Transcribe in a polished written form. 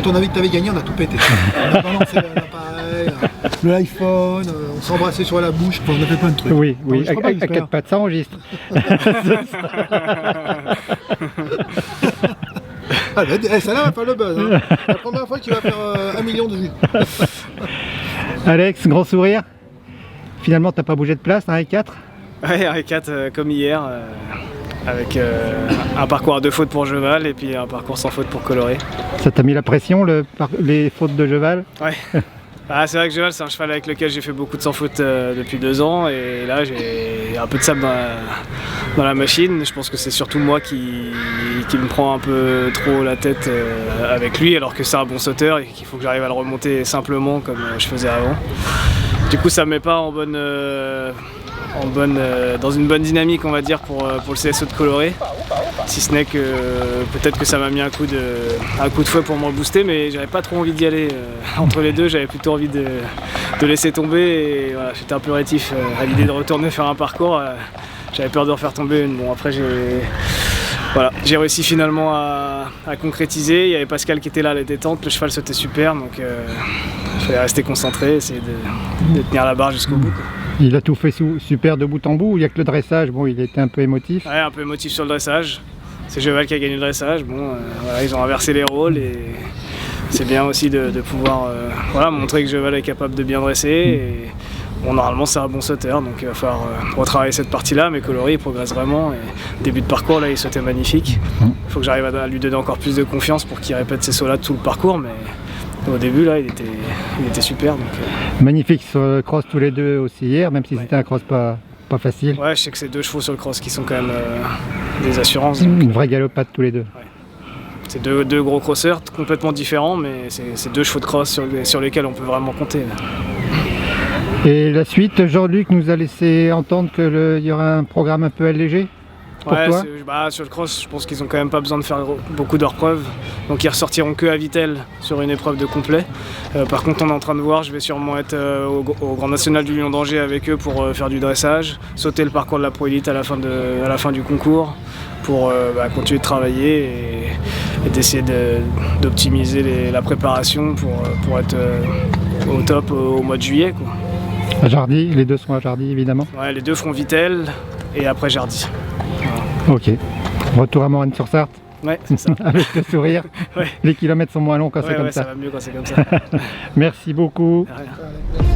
on a vu que tu avais gagné, on a tout pété. On a balancé l'appareil, l'iPhone, on s'embrassait sur la bouche, on a fait plein de trucs. Oui, oui, à quatre pattes, ça enregistre. Ah, celle-là va faire le buzz. Hein. La première fois qu'il va faire 1 million de vues. Alex, grand sourire. Finalement, t'as pas bougé de place, un R4 ? Ouais, un R4 comme hier, avec un parcours à 2 fautes pour Jeval et puis un parcours sans faute pour Coloré. Ça t'a mis la pression, les fautes de Jeval ? Ouais. Ah, c'est vrai que Jeval, c'est un cheval avec lequel j'ai fait beaucoup de sans faute depuis 2 ans et là j'ai un peu de sable dans la machine. Je pense que c'est surtout moi qui me prend un peu trop la tête avec lui, alors que c'est un bon sauteur et qu'il faut que j'arrive à le remonter simplement comme je faisais avant. Du coup, ça me met pas dans une bonne dynamique, on va dire, pour le CSO de Coloré. Si ce n'est que peut-être que ça m'a mis un coup de fouet pour me rebooster, mais j'avais pas trop envie d'y aller. Entre les deux, j'avais plutôt envie de laisser tomber et voilà, j'étais un peu rétif à l'idée de retourner faire un parcours. J'avais peur de refaire tomber une. Bon, après j'ai réussi finalement à concrétiser. Il y avait Pascal qui était là à la détente, le cheval sautait super, donc il fallait rester concentré, essayer de tenir la barre jusqu'au bout, quoi. Il a tout fait super de bout en bout, il n'y a que le dressage, bon il était un peu émotif. Ouais, un peu émotif sur le dressage. C'est Jeval qui a gagné le dressage, bon, voilà, ils ont inversé les rôles et c'est bien aussi de pouvoir voilà, montrer que Jeval est capable de bien dresser. Et, bon, normalement c'est un bon sauteur, donc il va falloir retravailler cette partie-là, mais Coloré il progresse vraiment. Et début de parcours, là il sautait magnifique. Il faut que j'arrive à lui donner encore plus de confiance pour qu'il répète ses sauts-là tout le parcours, mais au début là il était super. Donc, magnifique sur le cross tous les deux aussi hier, même si c'était un cross pas facile. Ouais, je sais que c'est 2 chevaux sur le cross qui sont quand même des assurances. Une vraie galopade tous les deux. Ouais. C'est deux gros crosseurs complètement différents, mais c'est 2 chevaux de cross sur lesquels on peut vraiment compter. Et la suite, Jean-Luc nous a laissé entendre qu'il y aura un programme un peu allégé pour toi. Sur le cross, je pense qu'ils ont quand même pas besoin de faire beaucoup d'heures preuves, donc ils ressortiront que à Vittel sur une épreuve de complet. Par contre, on est en train de voir, je vais sûrement être au Grand National du Lion d'Angers avec eux pour faire du dressage, sauter le parcours de la Pro Elite à la fin du concours pour continuer de travailler et d'essayer d'optimiser la préparation pour être au top au mois de juillet, quoi. À Jardy, les deux sont à Jardy évidemment. Ouais, les deux feront Vittel et après Jardy. Ok. Retour à Morennes-sur-Sarthe. Ouais, c'est ça. Avec le sourire. Ouais. Les kilomètres sont moins longs quand c'est comme ça. Ça va mieux quand c'est comme ça. Merci beaucoup. De rien.